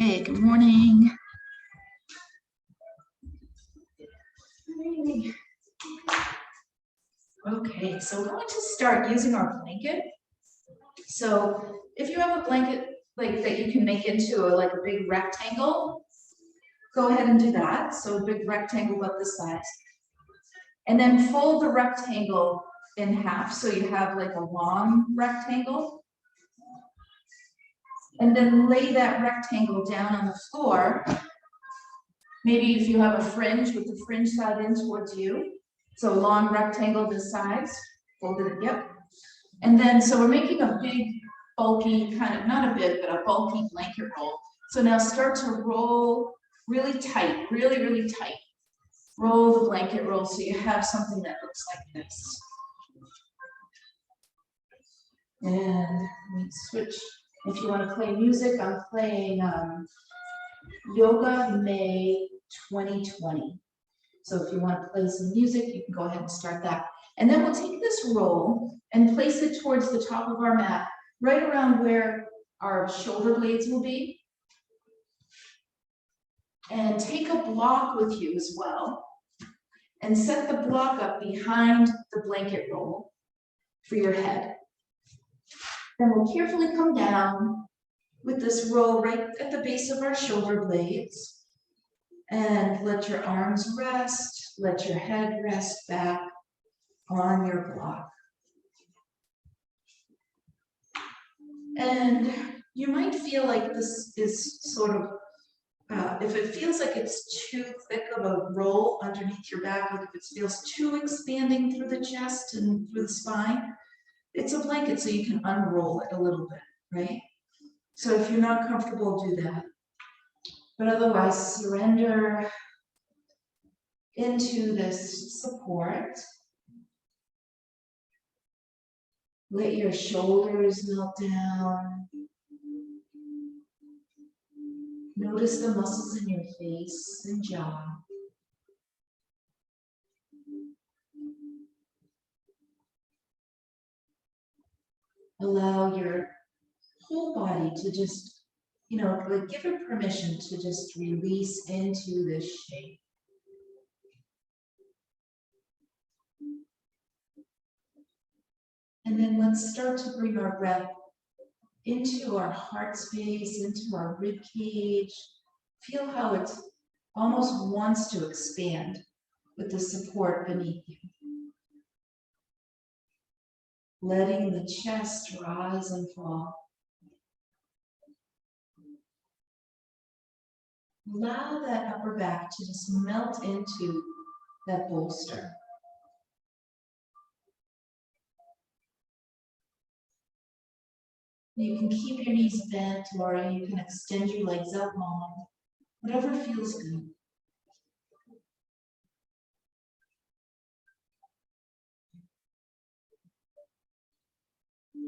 Hey, good morning. Okay, so we're going to start using our blanket. So if you have a blanket like that you can make into like a big rectangle, go ahead and do that. So a big rectangle about this size. And then fold the rectangle in half so you have like a long rectangle. And then lay that rectangle down on the floor. Maybe if you have a fringe with the fringe side in towards you. So a long rectangle this size, fold it, yep. And then, so we're making a big, bulky, kind of, not a big, but a bulky blanket roll. So now start to roll really tight, really, really tight. Roll the blanket roll so you have something that looks like this. And we switch. If you want to play music, I'm playing Yoga May 2020. So if you want to play some music, you can go ahead and start that. And then we'll take this roll and place it towards the top of our mat, right around where our shoulder blades will be. And take a block with you as well. And set the block up behind the blanket roll for your head. Then we'll carefully come down with this roll right at the base of our shoulder blades. And let your arms rest, let your head rest back on your block. And you might feel like this is sort of, if it feels like it's too thick of a roll underneath your back, like if it feels too expanding through the chest and through the spine, it's a blanket so you can unroll it a little bit, right? So if you're not comfortable, do that. But otherwise, surrender into this support. Let your shoulders melt down. Notice the muscles in your face and jaw. Allow your whole body to just, like give it permission to just release into this shape. And then let's start to bring our breath into our heart space, into our rib cage. Feel how it almost wants to expand with the support beneath you. Letting the chest rise and fall. Allow that upper back to just melt into that bolster. You can keep your knees bent or you can extend your legs out long, whatever feels good.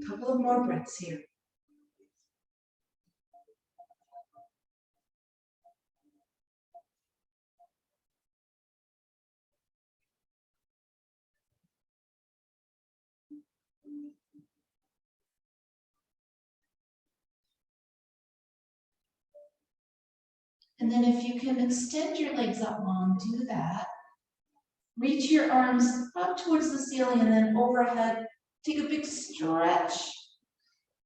A couple of more breaths here. And then if you can extend your legs up long, do that. Reach your arms up towards the ceiling and then overhead. Take a big stretch,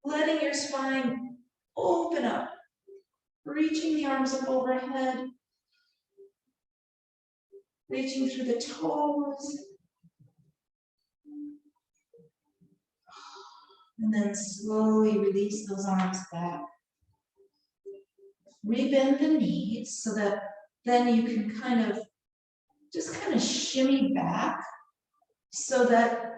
letting your spine open up. Reaching the arms up overhead. Reaching through the toes. And then slowly release those arms back. Rebend the knees so that then you can kind of shimmy back so that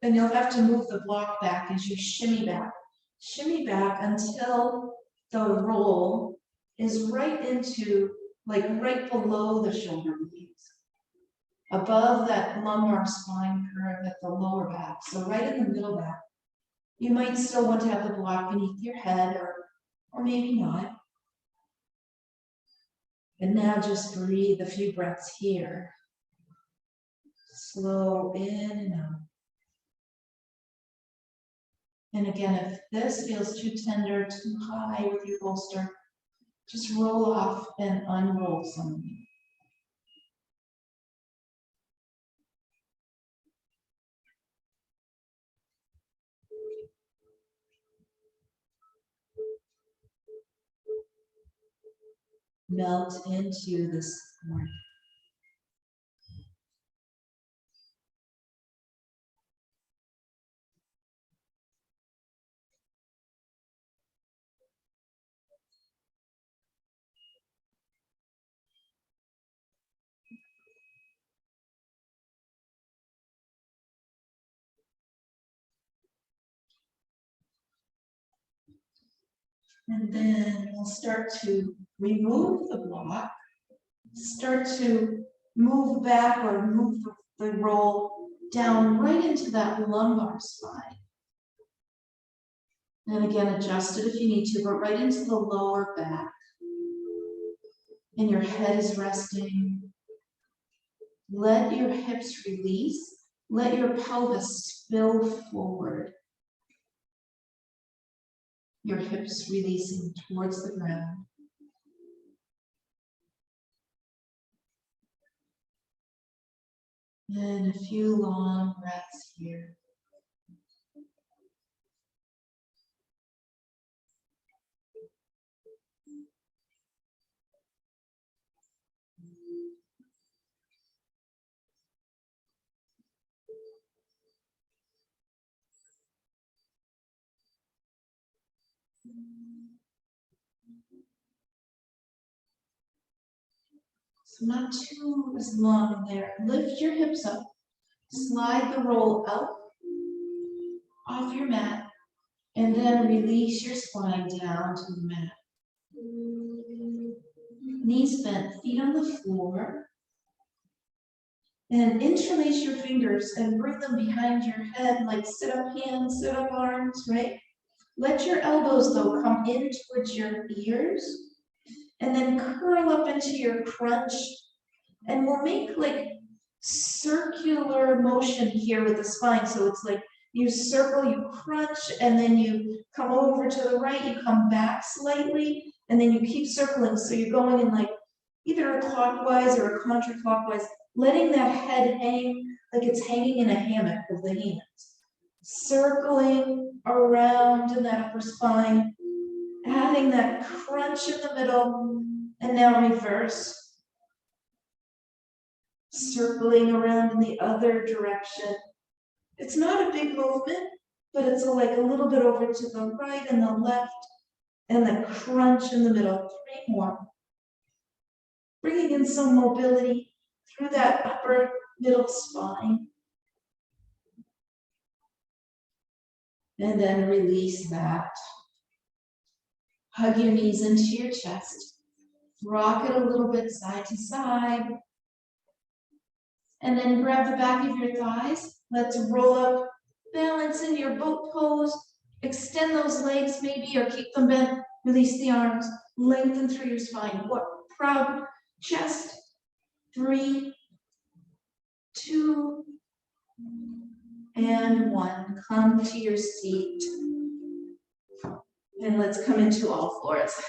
and you'll have to move the block back as you shimmy back. Shimmy back until the roll is right below the shoulder blades, above that lumbar spine curve at the lower back. So right in the middle back. You might still want to have the block beneath your head or maybe not. And now just breathe a few breaths here. Slow in and out. And again, if this feels too tender, too high with your bolster, just roll off and unroll some of them. Melt into the spine. And then we'll start to remove the block, start to move back or move the roll down right into that lumbar spine. And again, adjust it if you need to, but right into the lower back. And your head is resting. Let your hips release. Let your pelvis spill forward. Your hips releasing towards the ground. And a few long breaths here. So not too as long there. Lift your hips up. Slide the roll out off your mat, and then release your spine down to the mat. Knees bent, feet on the floor. And interlace your fingers and bring them behind your head, like sit up hands, sit up arms, right? Let your elbows, though, come in towards your ears. And then curl up into your crunch. And we'll make like circular motion here with the spine. So it's like you circle, you crunch, and then you come over to the right, you come back slightly, and then you keep circling. So you're going in like either a clockwise or a counterclockwise, letting that head hang like it's hanging in a hammock with the hands. Circling around in that upper spine, adding that crunch in the middle, and now reverse. Circling around in the other direction. It's not a big movement, but it's like a little bit over to the right and the left, and the crunch in the middle. 3 more. Bringing in some mobility through that upper middle spine. And then release that. Hug your knees into your chest. Rock it a little bit side to side. And then grab the back of your thighs. Let's roll up, balance in your boat pose. Extend those legs maybe, or keep them bent. Release the arms, lengthen through your spine. What proud chest. 3, 2, and 1. Come to your seat. And let's come into all fours.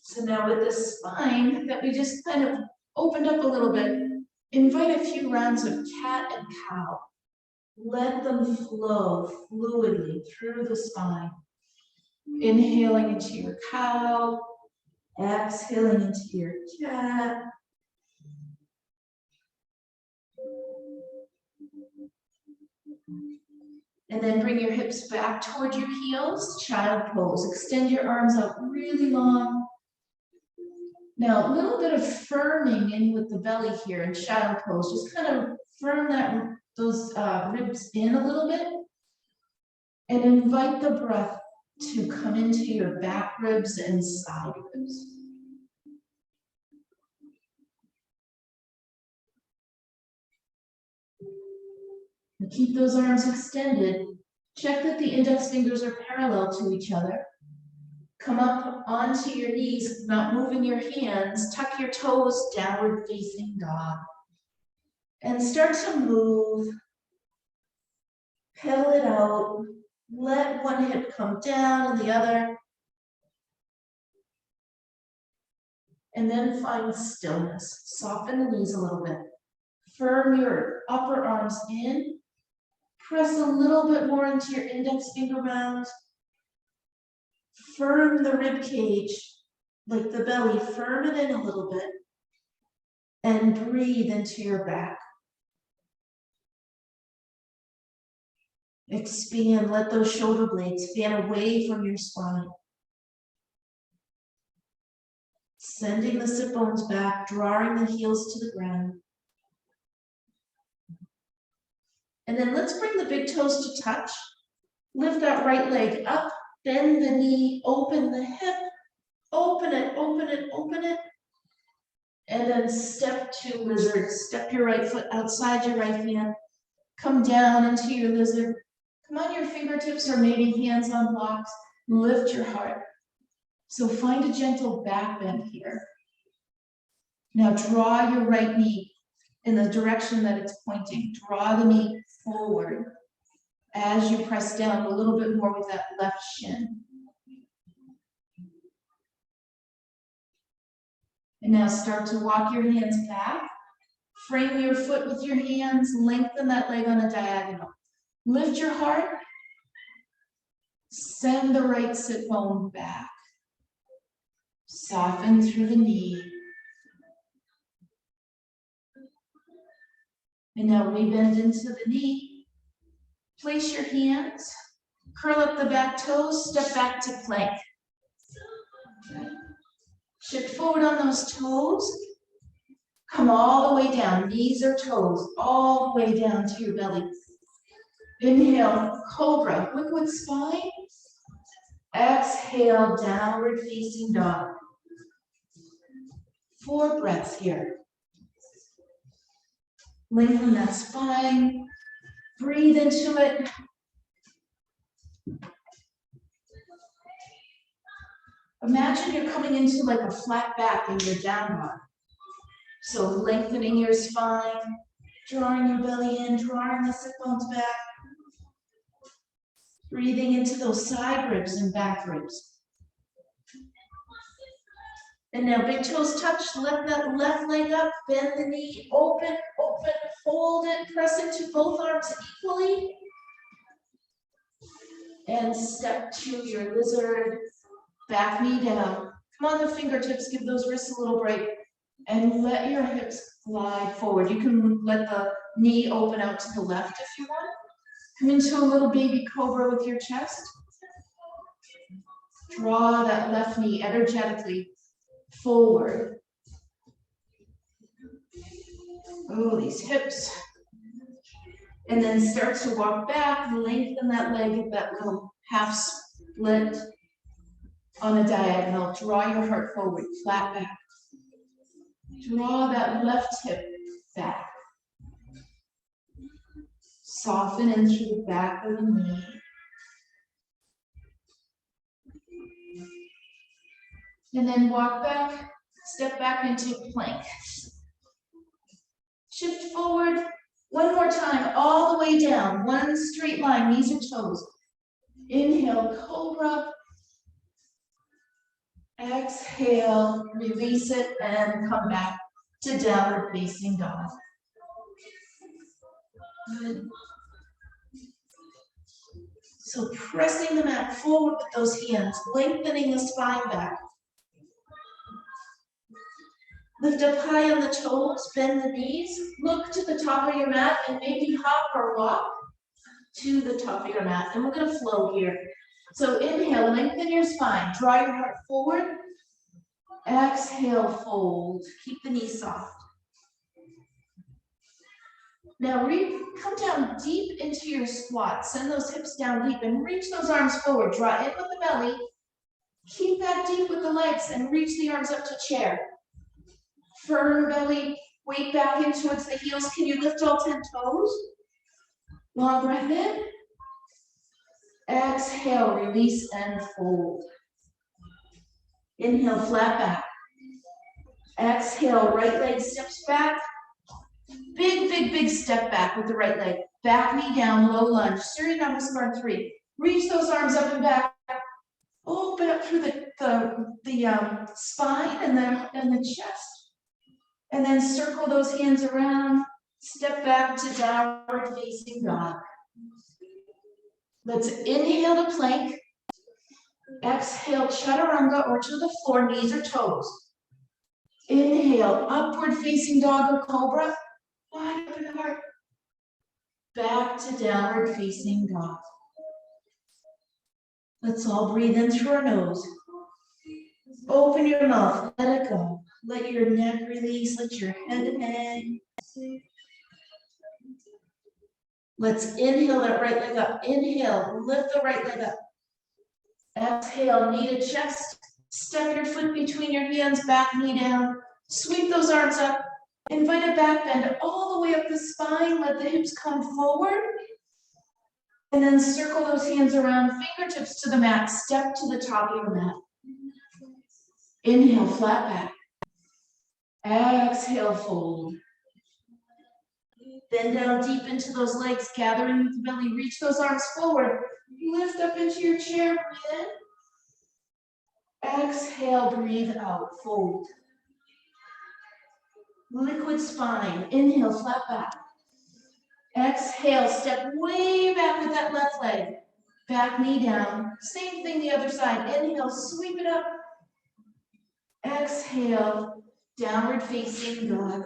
So now with the spine that we just kind of opened up a little bit, invite a few rounds of cat and cow. Let them flow fluidly through the spine. Inhaling into your cow, exhaling into your cat. And then bring your hips back toward your heels, child pose. Extend your arms out really long. Now, a little bit of firming in with the belly here in shadow pose. Just kind of firm those ribs in a little bit. And invite the breath to come into your back ribs and side ribs. And keep those arms extended. Check that the index fingers are parallel to each other. Come up onto your knees, not moving your hands. Tuck your toes, downward facing dog. And start to move. Pedal it out. Let one hip come down and the other. And then find stillness. Soften the knees a little bit. Firm your upper arms in. Press a little bit more into your index finger round. Firm the rib cage, like the belly, firm it in a little bit. And breathe into your back. Expand, let those shoulder blades fan away from your spine. Sending the sit bones back, drawing the heels to the ground. And then let's bring the big toes to touch. Lift that right leg up, bend the knee, open the hip, open it, open it, open it. And then step to lizard. Step your right foot outside your right hand. Come down into your lizard. Come on your fingertips or maybe hands on blocks. Lift your heart. So find a gentle back bend here. Now draw your right knee in the direction that it's pointing. Draw the knee forward as you press down a little bit more with that left shin. And now start to walk your hands back. Frame your foot with your hands. Lengthen that leg on a diagonal. Lift your heart. Send the right sit bone back. Soften through the knee. And now rebend into the knee. Place your hands. Curl up the back toes. Step back to plank. Okay. Shift forward on those toes. Come all the way down, knees or toes, all the way down to your belly. Inhale, cobra, liquid spine. Exhale, downward facing dog. 4 breaths here. Lengthen that spine. Breathe into it. Imagine you're coming into like a flat back in your down dog. So lengthening your spine, drawing your belly in, drawing the sit bones back. Breathing into those side ribs and back ribs. And now big toes touch, lift that left leg up, bend the knee, open, open, hold it, press into both arms equally. And step to your lizard, back knee down. Come on the fingertips, give those wrists a little break. And let your hips glide forward. You can let the knee open out to the left if you want. Come into a little baby cobra with your chest. Draw that left knee energetically forward. Oh, these hips. And then start to walk back, lengthen that leg, get that little half split on a diagonal. Draw your heart forward, flat back. Draw that left hip back. Soften in through the back of the knee. And then walk back, step back into plank. Shift forward, one more time, all the way down, one straight line, knees or toes. Inhale, cobra. Exhale, release it and come back to downward facing dog. Good. So pressing the mat forward with those hands, lengthening the spine back. Lift up high on the toes, bend the knees, look to the top of your mat and maybe hop or walk to the top of your mat. And we're gonna flow here. So inhale, lengthen your spine, draw your heart forward. Exhale, fold, keep the knees soft. Now come down deep into your squat, send those hips down deep and reach those arms forward, draw in with the belly, keep that deep with the legs and reach the arms up to chair. Firm belly, weight back in towards the heels. Can you lift all 10 toes? Long breath in. Exhale, release and fold. Inhale, flat back. Exhale, right leg steps back. Big, big, big step back with the right leg. Back knee down, low lunge. Surya Namaskar 3. Reach those arms up and back. Open up through the the spine and the chest. And then circle those hands around, step back to downward facing dog. Let's inhale to plank. Exhale, chaturanga or to the floor, knees or toes. Inhale, upward facing dog or cobra. Wide open heart. Back to downward facing dog. Let's all breathe in through our nose. Open your mouth, let it go. Let your neck release, let your head hang. Let's inhale that right leg up. Inhale, lift the right leg up. Exhale, knee to chest. Step your foot between your hands, back knee down. Sweep those arms up. Invite a back bend all the way up the spine. Let the hips come forward. And then circle those hands around, fingertips to the mat. Step to the top of your mat. Inhale, flat back. Exhale, fold. Bend down deep into those legs, gathering with the belly. Reach those arms forward. Lift up into your chair, breathe in. Exhale, breathe out, fold. Liquid spine. Inhale, flat back. Exhale, step way back with that left leg. Back knee down. Same thing the other side. Inhale, sweep it up. Exhale, downward facing dog.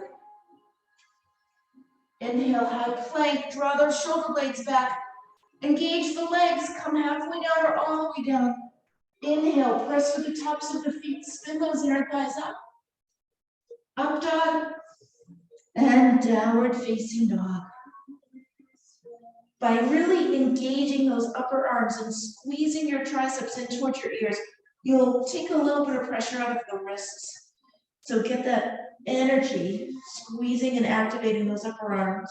Inhale, high plank. Draw those shoulder blades back. Engage the legs. Come halfway down or all the way down. Inhale, press with the tops of the feet. Spin those inner thighs up. Up dog. And downward facing dog. By really engaging those upper arms and squeezing your triceps in towards your ears, you'll take a little bit of pressure out of the wrists. So get that energy, squeezing and activating those upper arms.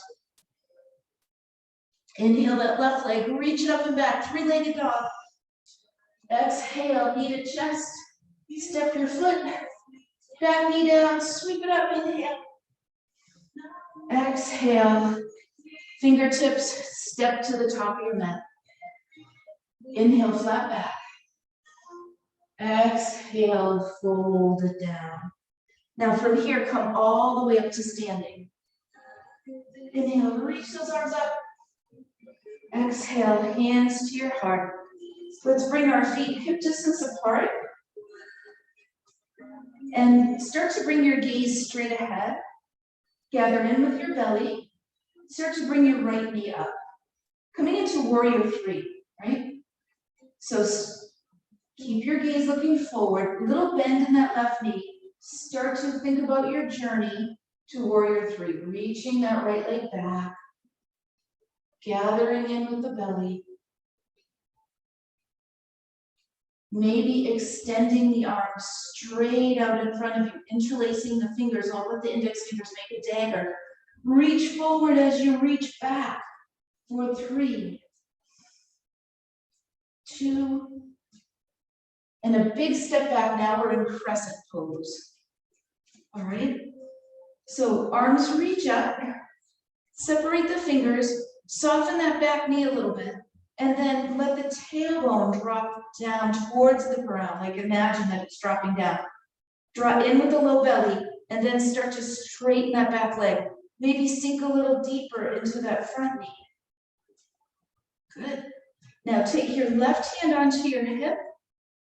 Inhale that left leg, reach it up and back, three-legged dog. Exhale, knee to chest. Step your foot, back knee down, sweep it up, inhale. Exhale, fingertips, step to the top of your mat. Inhale, flat back. Exhale, fold it down. Now from here, come all the way up to standing. Inhale, reach those arms up. Exhale, hands to your heart. Let's bring our feet hip distance apart. And start to bring your gaze straight ahead. Gather in with your belly. Start to bring your right knee up. Coming into warrior three, right? So keep your gaze looking forward. Little bend in that left knee. Start to think about your journey to warrior three. Reaching that right leg back. Gathering in with the belly. Maybe extending the arms straight out in front of you, interlacing the fingers. I'll let the index fingers make a dagger. Reach forward as you reach back for 3, 2, and a big step back. Now we're in crescent pose. All right. So arms reach up, separate the fingers, soften that back knee a little bit. And then let the tailbone drop down towards the ground, like imagine that it's dropping down. Draw in with the low belly, and then start to straighten that back leg. Maybe sink a little deeper into that front knee. Good. Now take your left hand onto your hip,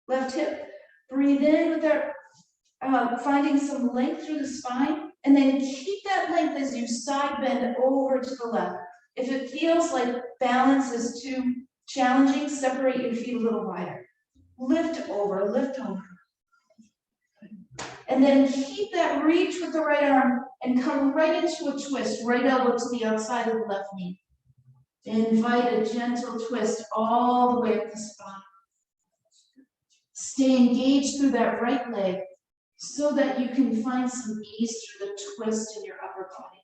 left hip. Breathe in with that, finding some length through the spine, and then keep that length as you side bend over to the left. If it feels like balance is too challenging, separate your feet a little wider. Lift over, lift over. And then keep that reach with the right arm and come right into a twist, right elbow to the outside of the left knee. Invite a gentle twist all the way up the spine. Stay engaged through that right leg so that you can find some ease through the twist in your upper body.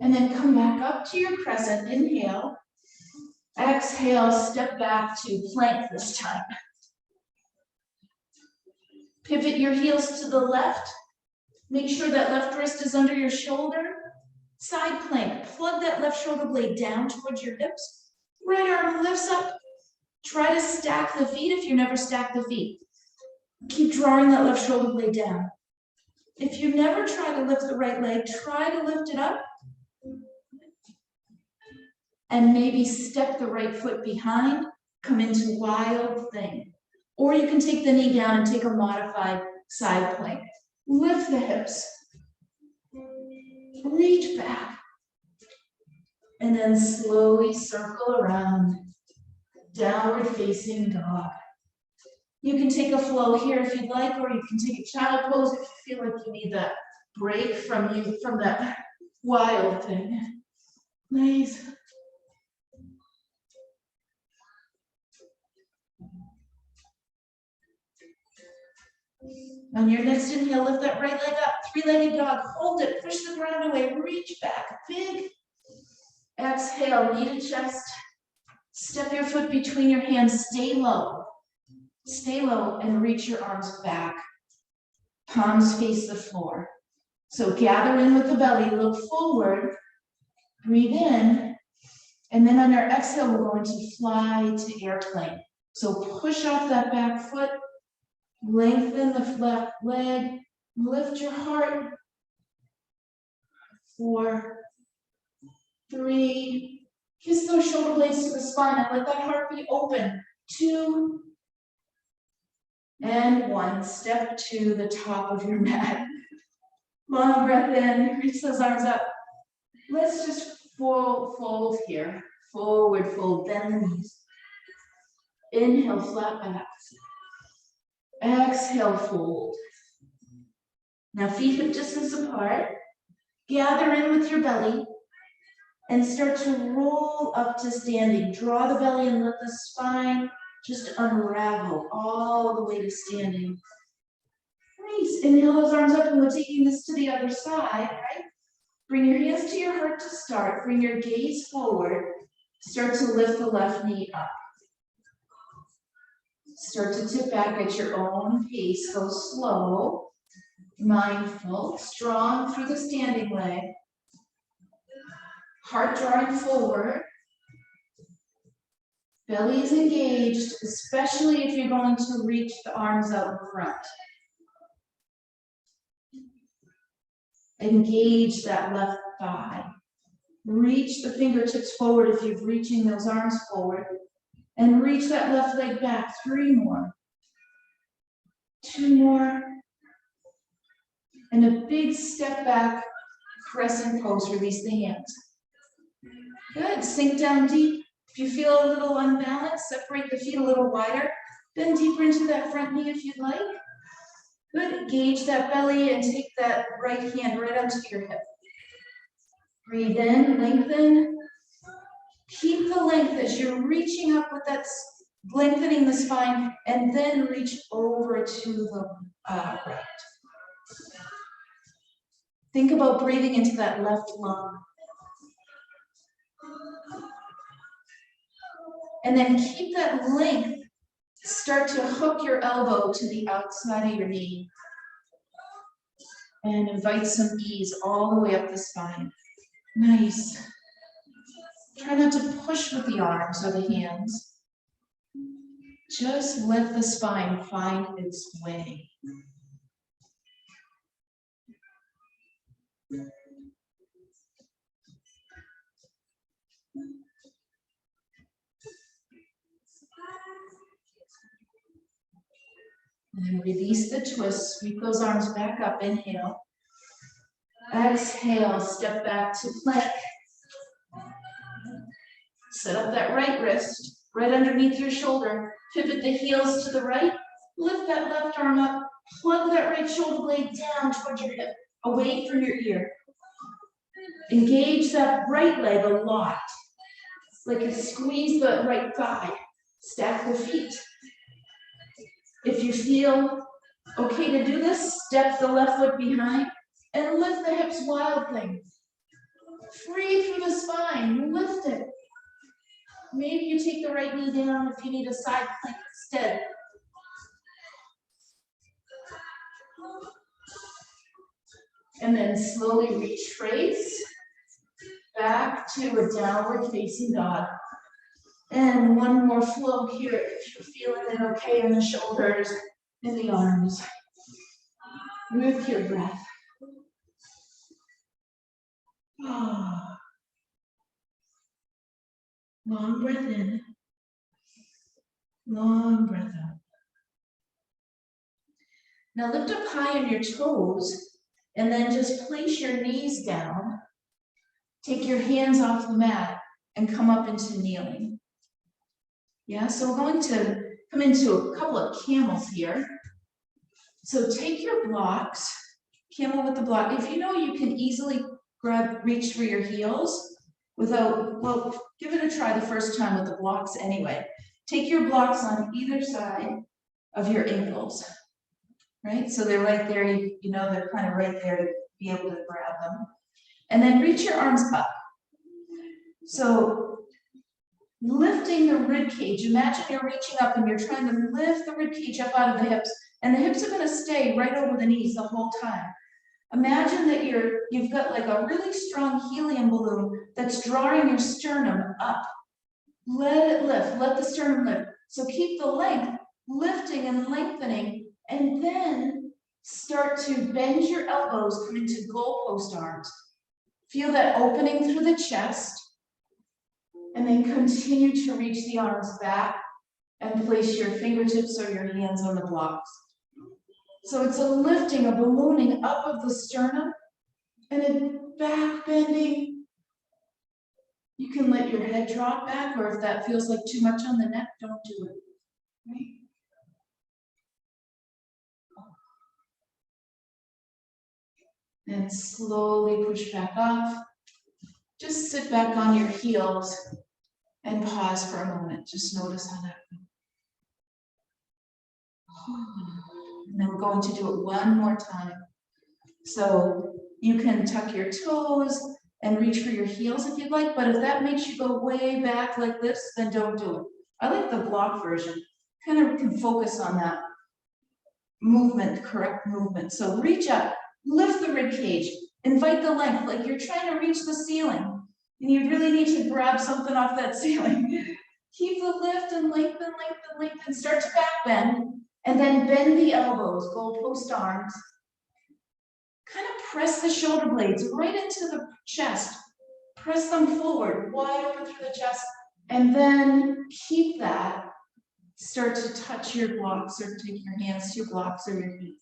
And then come back up to your crescent. Inhale. Exhale, step back to plank this time. Pivot your heels to the left. Make sure that left wrist is under your shoulder. Side plank, plug that left shoulder blade down towards your hips. Right arm lifts up. Try to stack the feet if you never stack the feet. Keep drawing that left shoulder blade down. If you never try to lift the right leg, try to lift it up. And maybe step the right foot behind, come into wild thing. Or you can take the knee down and take a modified side plank. Lift the hips. Reach back. And then slowly circle around. Downward facing dog. You can take a flow here if you'd like, or you can take a child pose if you feel like you need that break from that wild thing. Nice. On your next inhale, lift that right leg up, three-legged dog, hold it, push the ground away, reach back, big. Exhale, knee to chest. Step your foot between your hands, stay low. Stay low and reach your arms back. Palms face the floor. So gather in with the belly, look forward, breathe in, and then on our exhale, we're going to fly to airplane. So push off that back foot, lengthen the left leg, lift your heart. 4, 3, kiss those shoulder blades to the spine and let that heart be open. 2, and 1. Step to the top of your mat. Long breath in, reach those arms up. Let's just fold here. Forward fold, bend the knees. Inhale, flat back. Exhale, fold. Now feet hip distance apart. Gather in with your belly and start to roll up to standing. Draw the belly and let the spine just unravel all the way to standing. Nice. Inhale those arms up, and we're taking this to the other side, right? Bring your hands to your heart to start. Bring your gaze forward. Start to lift the left knee up. Start to tip back at your own pace. Go slow, mindful, strong through the standing leg. Heart drawing forward. Belly is engaged, especially if you're going to reach the arms out in front. Engage that left thigh. Reach the fingertips forward if you're reaching those arms forward. And reach that left leg back. 3 more. 2 more. And a big step back, crescent pose. Release the hands. Good. Sink down deep. If you feel a little unbalanced, separate the feet a little wider. Bend deeper into that front knee if you'd like. Good. Engage that belly and take that right hand right onto your hip. Breathe in, lengthen. Keep the length as you're reaching up with that, lengthening the spine, and then reach over to the right. Think about breathing into that left lung. And then keep that length. Start to hook your elbow to the outside of your knee. And invite some ease all the way up the spine. Nice. Try not to push with the arms or the hands. Just let the spine find its way. And then release the twist, sweep those arms back up, inhale. Exhale, step back to plank. Set up that right wrist, right underneath your shoulder. Pivot the heels to the right. Lift that left arm up. Plug that right shoulder blade down towards your hip, away from your ear. Engage that right leg a lot. Like you squeeze the right thigh. Stack the feet. If you feel okay to do this, step the left foot behind and lift the hips, wild thing. Free through the spine, lift it. Maybe you take the right knee down if you need a side plank instead. And then slowly retrace back to a downward facing dog. And one more flow here if you're feeling it okay in the shoulders and the arms. With your breath. Oh. Long breath in. Long breath out. Now lift up high on your toes and then just place your knees down. Take your hands off the mat and come up into kneeling. Yeah, so we're going to come into a couple of camels here. So take your blocks, camel with the block. If you know you can easily reach for your heels without, well, give it a try the first time with the blocks anyway. Take your blocks on either side of your ankles, right? So they're right there, you know, they're kind of right there to be able to grab them. And then reach your arms up. So lifting the rib cage, imagine you're reaching up and you're trying to lift the rib cage up out of the hips, and the hips are going to stay right over the knees the whole time. Imagine that you've got like a really strong helium balloon that's drawing your sternum up. Let it lift, let the sternum lift. So keep the length, lifting and lengthening, and then start to bend your elbows, come into goalpost arms. Feel that opening through the chest, and then continue to reach the arms back and place your fingertips or your hands on the blocks. So it's a lifting, a ballooning up of the sternum, and a back bending. You can let your head drop back, or if that feels like too much on the neck, don't do it. Right? And slowly push back off. Just sit back on your heels and pause for a moment. Just notice how that feels. And then we're going to do it one more time. So you can tuck your toes and reach for your heels if you'd like, but if that makes you go way back like this, then don't do it. I like the block version. Kind of can focus on that movement, correct movement. So reach up, lift the rib cage, invite the length, like you're trying to reach the ceiling, and you really need to grab something off that ceiling. Keep the lift and lengthen, lengthen, lengthen, start to back bend, and then bend the elbows, goalpost arms. Kind of press the shoulder blades right into the chest. Press them forward, wide open through the chest, and then keep that. Start to touch your blocks or take your hands to your blocks or your feet.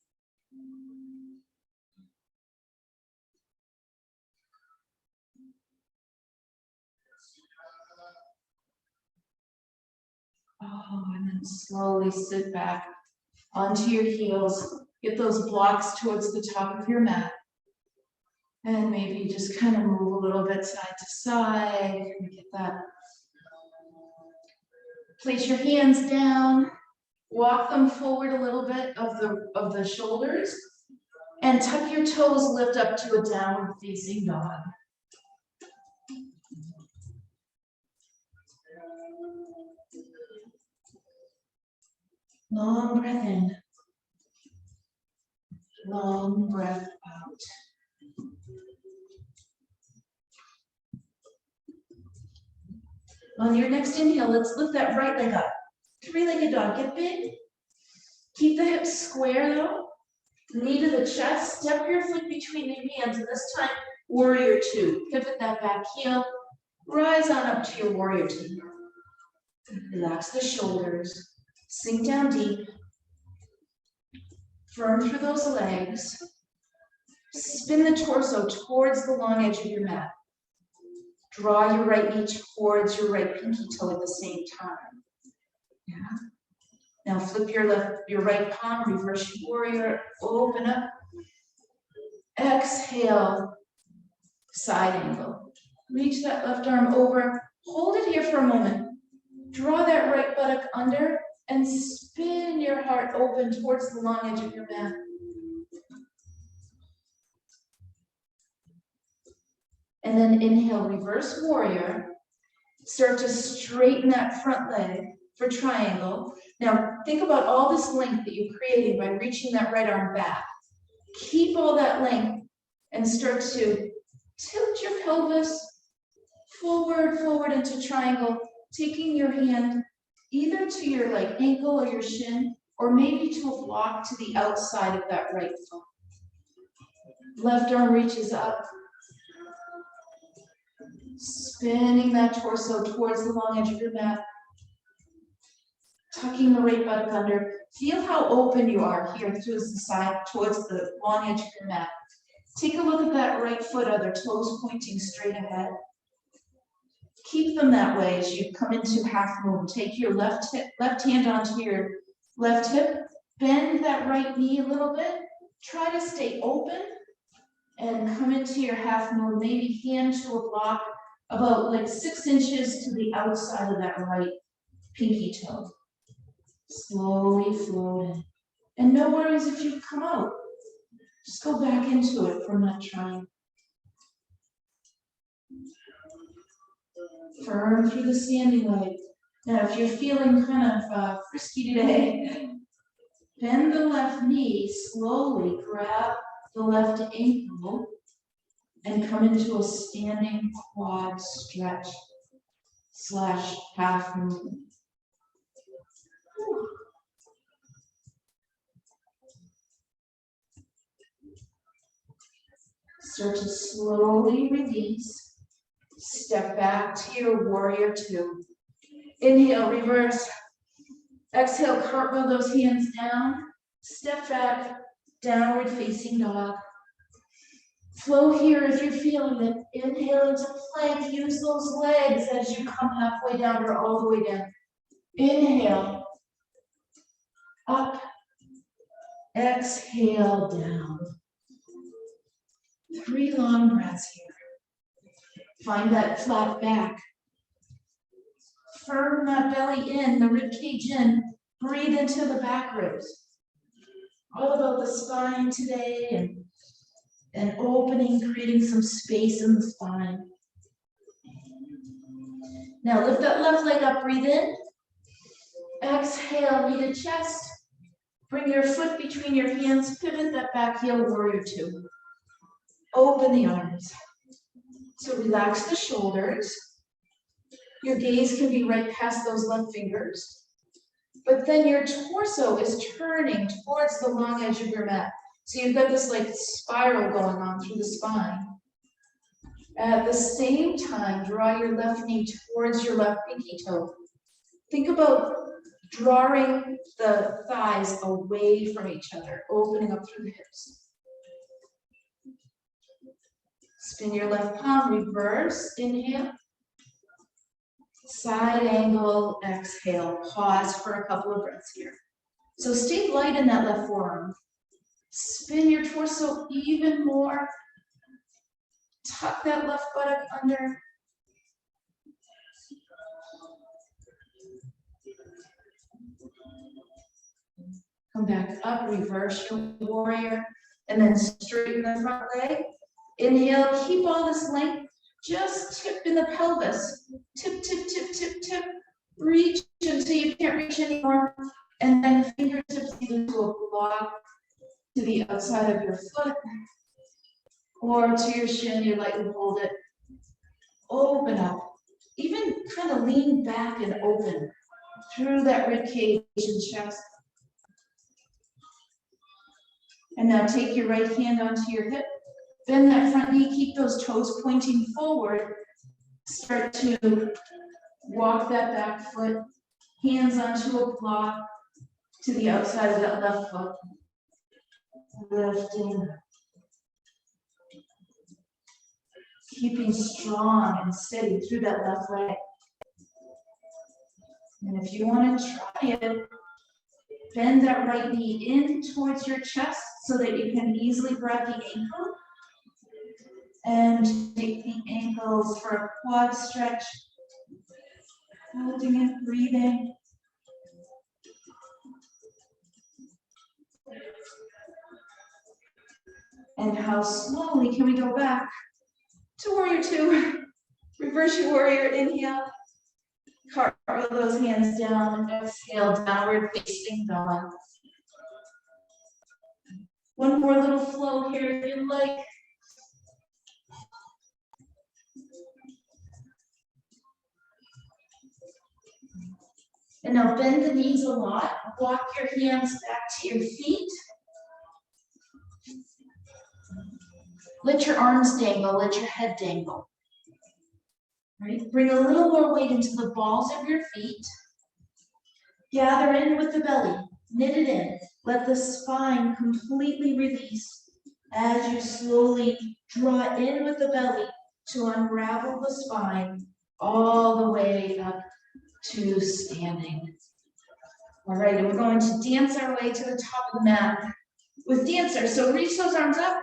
Oh, and then slowly sit back onto your heels. Get those blocks towards the top of your mat. And maybe just kind of move a little bit side to side. Get that. Place your hands down. Walk them forward a little bit of the shoulders. And tuck your toes, lift up to a downward facing dog. Long breath in. Long breath out. On your next inhale, let's lift that right leg up. Three-legged dog, get big. Keep the hips square though. Knee to the chest, step your foot between your hands, and this time, warrior two. Pivot that back heel, rise on up to your warrior two. Relax the shoulders, sink down deep. Firm through those legs. Spin the torso towards the long edge of your mat. Draw your right knee towards your right pinky toe at the same time. Yeah. Now flip your right palm, reverse your warrior, open up. Exhale, side angle. Reach that left arm over. Hold it here for a moment. Draw that right buttock under and spin your heart open towards the long edge of your mat. And then inhale, reverse warrior. Start to straighten that front leg for triangle. Now think about all this length that you're creating by reaching that right arm back. Keep all that length and start to tilt your pelvis forward into triangle, taking your hand either to your like ankle or your shin, or maybe to a block to the outside of that right foot. Left arm reaches up, spinning that torso towards the long edge of your mat, tucking the right buttock under. Feel how open you are here through the side towards the long edge of your mat. Take a look at that right foot, other toes pointing straight ahead. Keep them that way as you come into half moon. Take your left hand onto your left hip, bend that right knee a little bit. Try to stay open and come into your half moon. Maybe hand to a block about like 6 inches to the outside of that right pinky toe. Slowly float in. And no worries if you come out. Just go back into it from that triangle. Firm through the standing leg. Now, if you're feeling kind of frisky today, bend the left knee, slowly grab the left ankle, and come into a standing quad stretch / half moon. Start to slowly release. Step back to your warrior two. Inhale, reverse. Exhale, cartwheel those hands down. Step back, downward facing dog. Flow here if you're feeling it. Inhale into plank. Use those legs as you come halfway down or all the way down. Inhale. Up. Exhale, down. 3 long breaths here. Find that flat back. Firm that belly in, the rib cage in. Breathe into the back ribs. All about the spine today and opening, creating some space in the spine. Now lift that left leg up, breathe in. Exhale, knee to chest. Bring your foot between your hands, pivot that back heel, warrior two. Open the arms. So relax the shoulders. Your gaze can be right past those left fingers. But then your torso is turning towards the long edge of your mat. So you've got this like spiral going on through the spine. At the same time, draw your left knee towards your left pinky toe. Think about drawing the thighs away from each other, opening up through the hips. Spin your left palm, reverse, inhale. Side angle, exhale. Pause for a couple of breaths here. So stay light in that left forearm. Spin your torso even more. Tuck that left buttock under. Come back up, reverse your warrior, and then straighten the front leg. Inhale, keep all this length. Just tip in the pelvis. Tip, tip, tip, tip, tip. Reach until you can't reach anymore. And then fingertips either to a block to the outside of your foot or to your shin. You lightly hold it. Open up. Even kind of lean back and open through that rib cage and chest. And now take your right hand onto your hip. Bend that front knee, keep those toes pointing forward. Start to walk that back foot, hands onto a block to the outside of that left foot. Lifting. Keeping strong and steady through that left leg. And if you want to try it, bend that right knee in towards your chest so that you can easily grab the ankle. And take the ankles for a quad stretch. Holding it, breathing. And how slowly can we go back to warrior two? Reverse your warrior, inhale. Cartwheel those hands down, exhale, downward facing dog. One more little flow here if you like. And now bend the knees a lot. Walk your hands back to your feet. Let your arms dangle, let your head dangle. Right? Bring a little more weight into the balls of your feet. Gather in with the belly, knit it in. Let the spine completely release as you slowly draw in with the belly to unravel the spine all the way up to standing. All right, and we're going to dance our way to the top of the mat with dancer. So reach those arms up.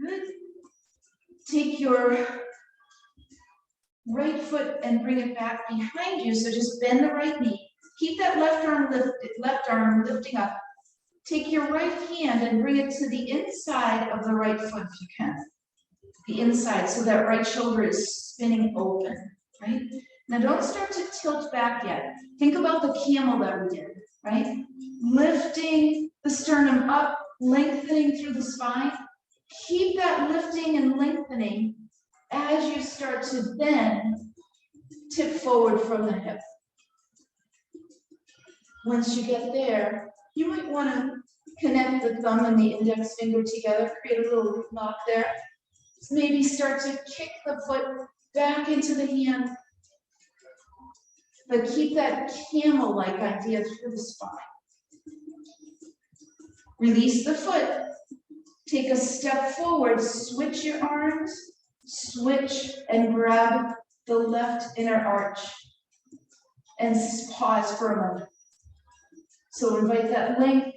Good. Take your right foot and bring it back behind you. So just bend the right knee. Keep that left arm lifting up. Take your right hand and bring it to the inside of the right foot if you can. The inside, so that right shoulder is spinning open, right? Now don't start to tilt back yet. Think about the camel that we did, right? Lifting the sternum up, lengthening through the spine. Keep that lifting and lengthening as you start to then tip forward from the hip. Once you get there, you might want to connect the thumb and the index finger together, create a little lock there. Maybe start to kick the foot back into the hand, but keep that camel-like idea through the spine. Release the foot. Take a step forward, switch your arms, switch and grab the left inner arch and pause for a moment. So invite that length,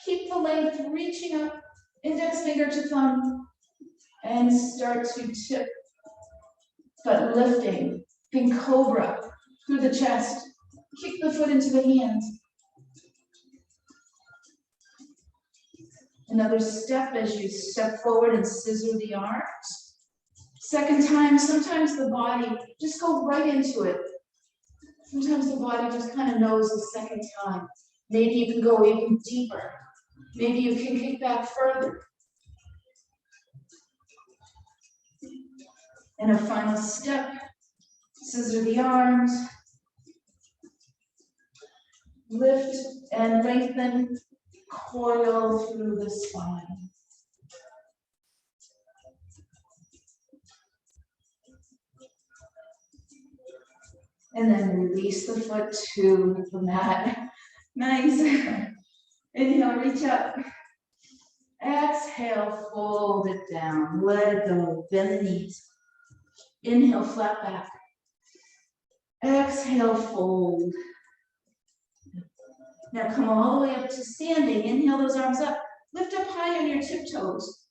keep the length reaching up, index finger to thumb, and start to tip, but lifting, in cobra through the chest. Kick the foot into the hands. Another step as you step forward and scissor the arms. Second time, sometimes the body, just go right into it. Sometimes the body just kind of knows the second time. Maybe you can go even deeper. Maybe you can kick back further. And a final step, scissor the arms, lift and lengthen, coil through the spine. And then release the foot to the mat. Nice. Inhale, reach up. Exhale, fold it down. Let it go. Bend the knees. Inhale, flat back. Exhale, fold. Now come all the way up to standing. Inhale those arms up. Lift up high on your tiptoes.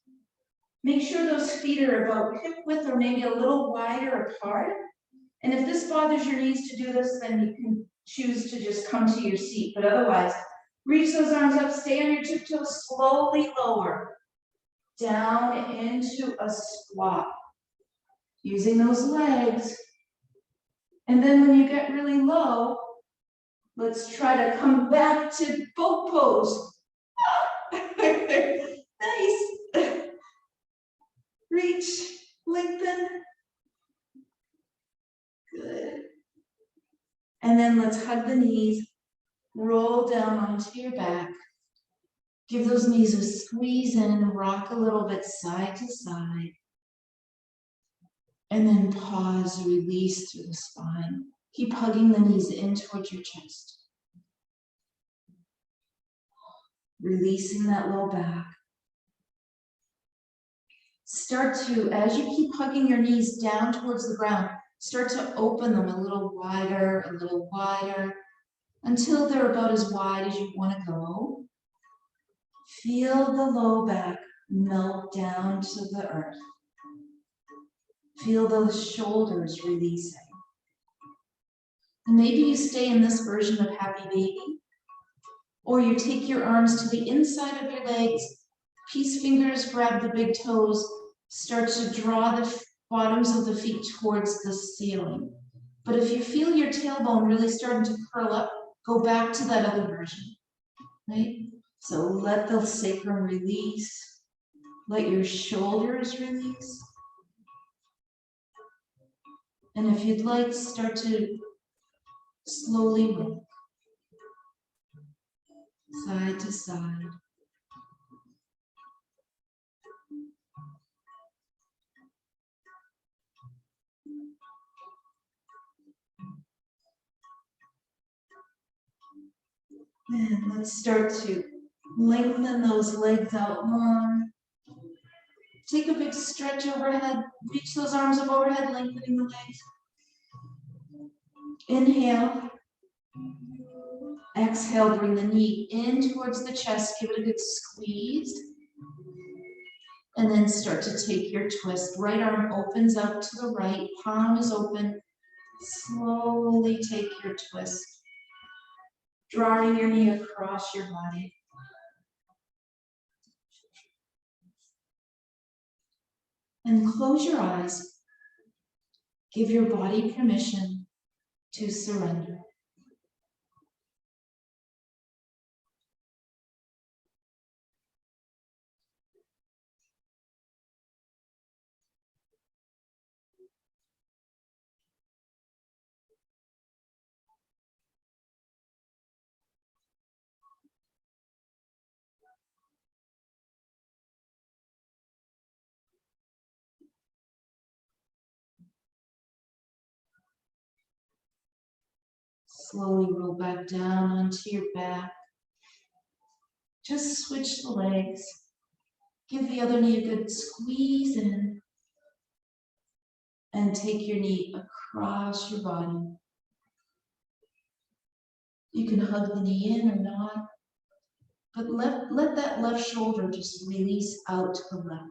Make sure those feet are about hip width or maybe a little wider apart. And if this bothers your knees to do this, then you can choose to just come to your seat. But otherwise, reach those arms up, stay on your tiptoes, slowly lower down into a squat. Using those legs. And then when you get really low, let's try to come back to boat pose. Nice. Reach, lengthen. Good. And then let's hug the knees, roll down onto your back. Give those knees a squeeze in, rock a little bit side to side. And then pause, release through the spine. Keep hugging the knees in towards your chest. Releasing that low back. Start to, as you keep hugging your knees down towards the ground, start to open them a little wider, until they're about as wide as you want to go. Feel the low back melt down to the earth. Feel those shoulders releasing. And maybe you stay in this version of happy baby, or you take your arms to the inside of your legs, peace fingers grab the big toes, start to draw the bottoms of the feet towards the ceiling. But if you feel your tailbone really starting to curl up, go back to that other version, right? So let the sacrum release, let your shoulders release. And if you'd like, start to Slowly rock, side to side. And let's start to lengthen those legs out long. Take a big stretch overhead. Reach those arms up overhead, lengthening the legs. Inhale. Exhale, bring the knee in towards the chest. Give it a good squeeze. And then start to take your twist. Right arm opens up to the right. Palm is open. Slowly take your twist. Drawing your knee across your body. And close your eyes. Give your body permission to surrender. Slowly roll back down onto your back. Just switch the legs. Give the other knee a good squeeze in. And take your knee across your body. You can hug the knee in or not. But let that left shoulder just release out to the left.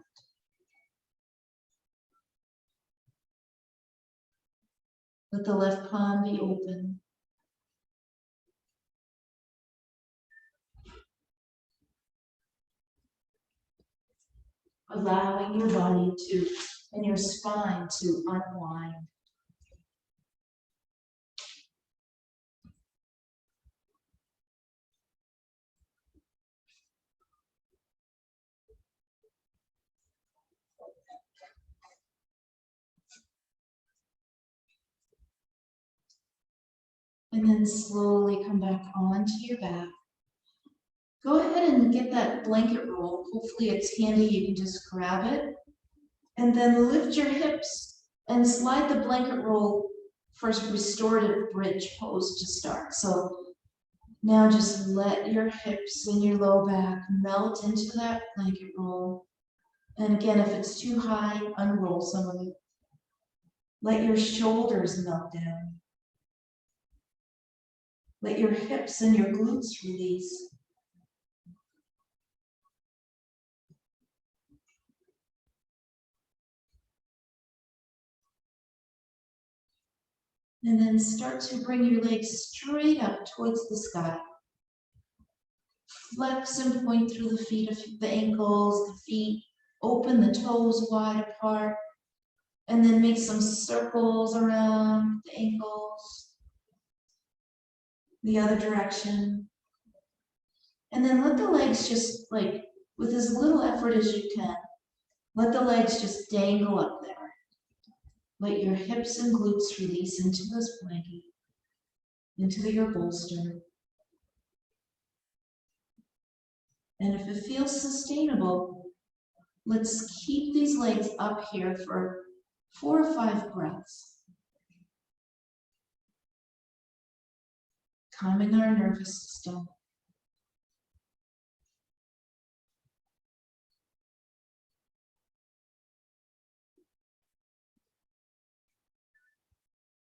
Let the left palm be open. Allowing your body to, and your spine to unwind. And then slowly come back onto your back. Go ahead and get that blanket roll. Hopefully it's handy, you can just grab it. And then lift your hips and slide the blanket roll for restorative bridge pose to start. So now just let your hips and your low back melt into that blanket roll. And again, if it's too high, unroll some of it. Let your shoulders melt down. Let your hips and your glutes release. And then start to bring your legs straight up towards the sky. Flex and point through the feet, the ankles, the feet. Open the toes wide apart. And then make some circles around the ankles. The other direction. And then let the legs just, like, with as little effort as you can, let the legs just dangle up there. Let your hips and glutes release into this blanket, into your bolster. And if it feels sustainable, let's keep these legs up here for 4 or 5 breaths. Calming our nervous system.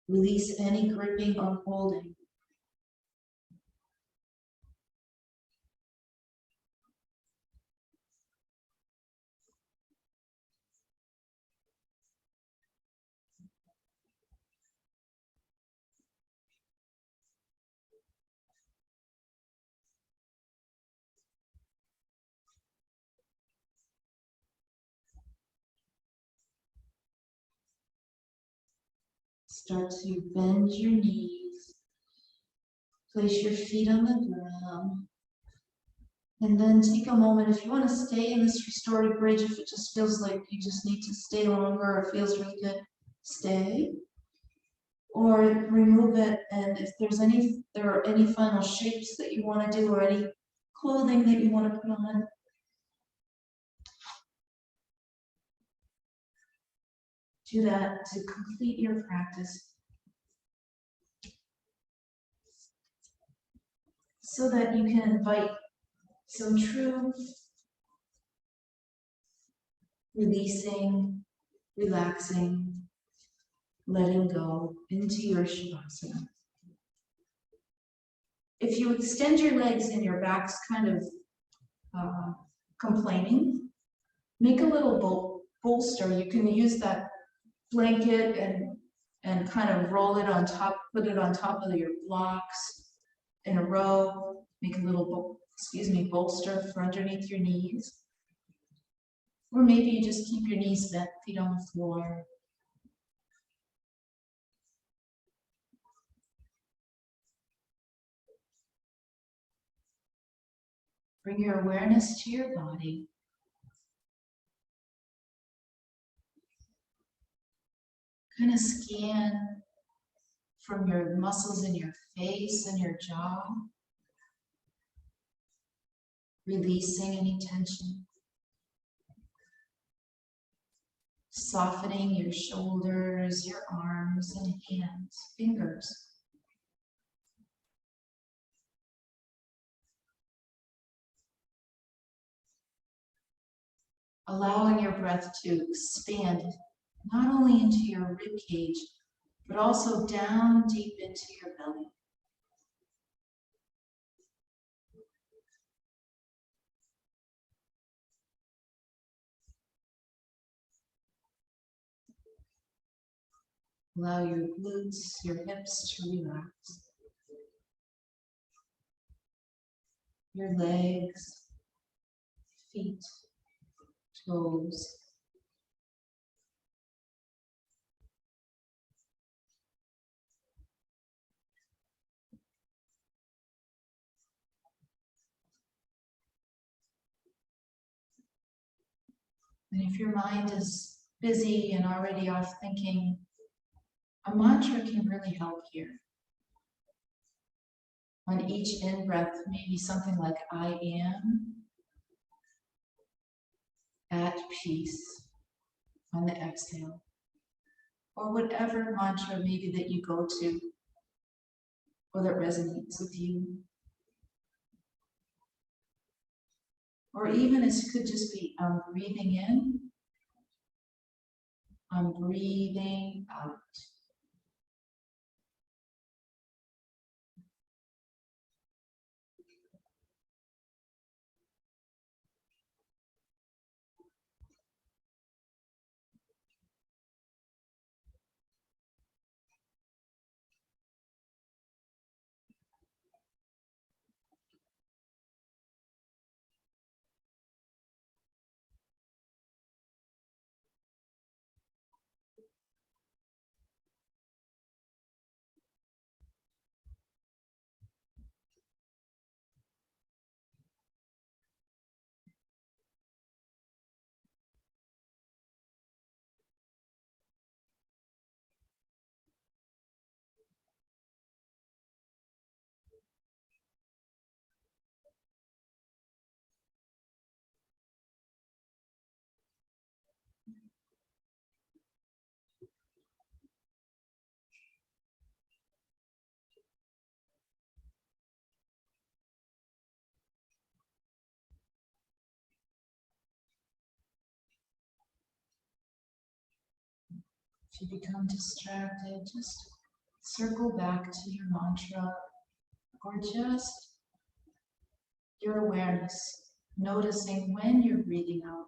Release any gripping or holding. Start to bend your knees. Place your feet on the ground. And then take a moment, if you want to stay in this restorative bridge, if it just feels like you just need to stay longer or feels really good, stay. or remove it, and if there are any final shapes that you want to do or any clothing that you want to put on. Do that to complete your practice so that you can invite some true releasing, relaxing, letting go into your Shavasana. If you extend your legs and your back's kind of complaining, make a little bolster. You can use that blanket and kind of roll it on top, put it on top of your blocks in a row. Make a little, bolster for underneath your knees. Or maybe you just keep your knees bent, feet on the floor. Bring your awareness to your body. Kind of scan from your muscles in your face and your jaw, releasing any tension. Softening your shoulders, your arms and hands, fingers. Allowing your breath to expand not only into your rib cage, but also down deep into your belly. Allow your glutes, your hips to relax. Your legs, feet, toes. And if your mind is busy and already off thinking, a mantra can really help here. On each in-breath, maybe something like I am at peace on the exhale. Or whatever mantra maybe that you go to or that resonates with you. Or even it could just be I'm breathing in, I'm breathing out. If you become distracted, just circle back to your mantra or just your awareness, noticing when you're breathing out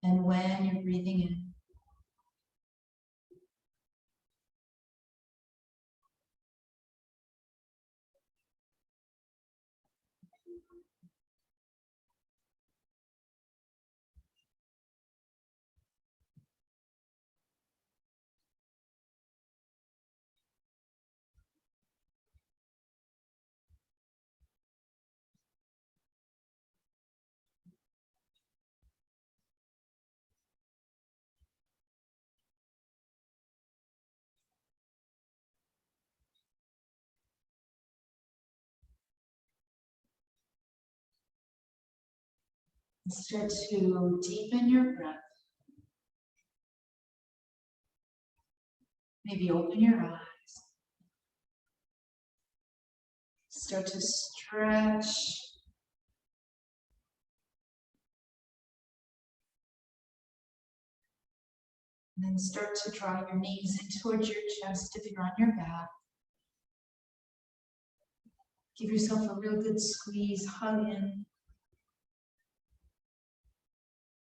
and when you're breathing in. Start to deepen your breath. Maybe open your eyes. Start to stretch. And then start to draw your knees in towards your chest if you're on your back. Give yourself a real good squeeze, hug in.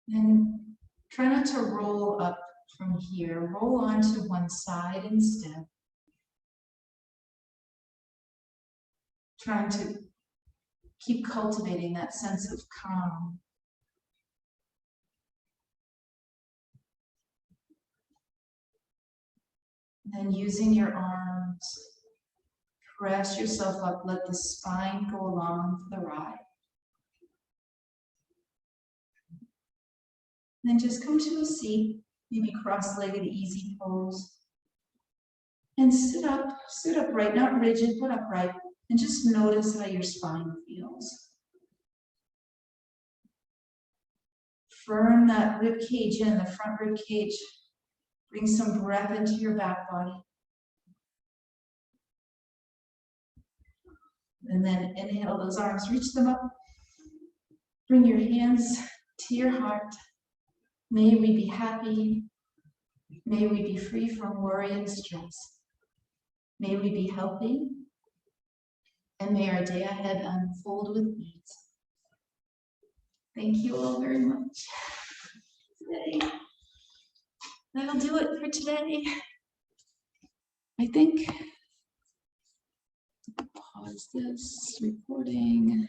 Then try not to roll up from here. Roll onto one side instead. Trying to keep cultivating that sense of calm. And then using your arms, press yourself up, let the spine go along for the ride. Then just come to a seat, maybe cross-legged, easy pose. And sit up upright, not rigid, but upright. And just notice how your spine feels. Firm that rib cage in, the front rib cage. Bring some breath into your back body. And then inhale those arms, reach them up. Bring your hands to your heart. May we be happy. May we be free from worry and stress. May we be healthy. And may our day ahead unfold with ease. Thank you all very much. That'll do it for today. I think. Pause this recording.